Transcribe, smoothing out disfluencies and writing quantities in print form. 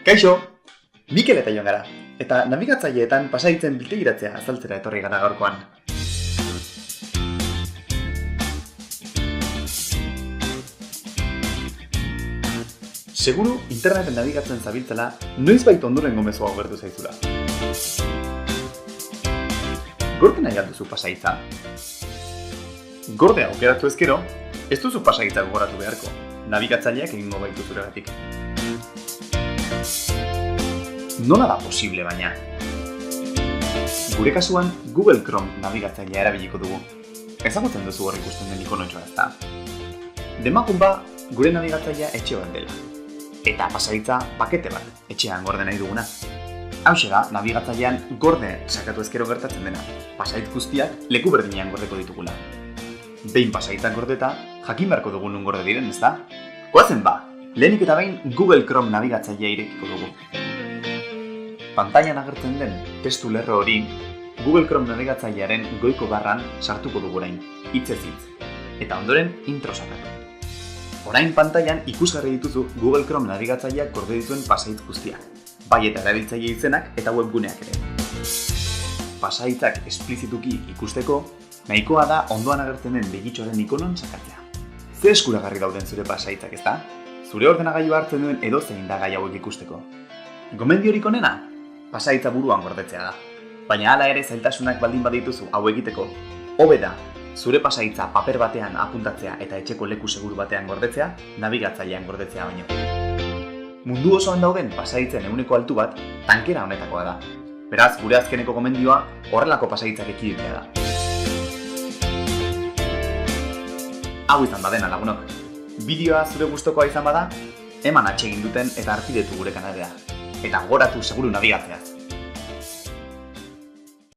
Kaixo! Mikel eta Jon gara, eta nabigatzaileetan pasaditzen biltegiratzea azaltzera etorri gara gaurkoan. Seguru interneten nabigatzen zabiltzela, noizbait ondorengo mezua ogertu zaizula. Gorde nahi alduzu pasahitza? Gorde aukeratu ezkero, ez duzu pasahitza gogoratu beharko, nabigatzaileak egingo baitu zuregatik. Nola da posible baina? Gure kasuan Google Chrome nabigatzailea erabiliko dugu. Ezagutzen duzu hor ikusten den ikonotxoa ezta? Demagun ba, gure nabigatzailea etxe bat dela. Eta pasahitza pakete bat, etxean gorde nahi duguna. Hauxe da, nabigatzailean gorde sakatu ezkero gertatzen dena. Pasahitz guztiak leku berdinean gordeko ditugula. Behin pasahitzak gordeta, jakin beharko dugu nun gorde diren, ezta? Goazen ba, lehenik eta behin Google Chrome nabigatzailea irekiko dugu. Pantailan agertzen den testu lerro hori Google Chrome nabigatzailearen goiko barran sartuko dugu orain, hitzez hitz. Eta ondoren intro sakatu. Orain pantailan ikusgarri dituzu Google Chrome nabigatzaileak gorde dituen pasahitz guztiak, bai eta erabiltzaile izenak eta webguneak ere. Pasahitzak esplizituki ikusteko, nahikoa da ondoan agertzen den begitxoaren ikonon sakatzea. Ze eskuragarri dauden zure pasahitzak, ezta? Zure ordenagailua hartzen duen edozein da gai hauek ikusteko. Gomendiorik onena? Pasahitza buruan gordetzea da. Baina hala ere zailtasunak baldin badituzu hau egiteko, hobe da zure pasahitza paper batean apuntatzea eta etxeko leku seguru batean gordetzea, nabigatzailean gordetzea baino. Mundu osoan dauden pasahitzen ehuneko altu bat, tankera honetakoa da. Beraz, gure azkeneko gomendioa horrelako pasahitzak ekiditea da. Hau izan badena lagunok. Bideoa zure gustokoa izan bada, eman atsegin duten eta arpidetu gure kanalera. Eta gogoratu seguru nabigatzeaz.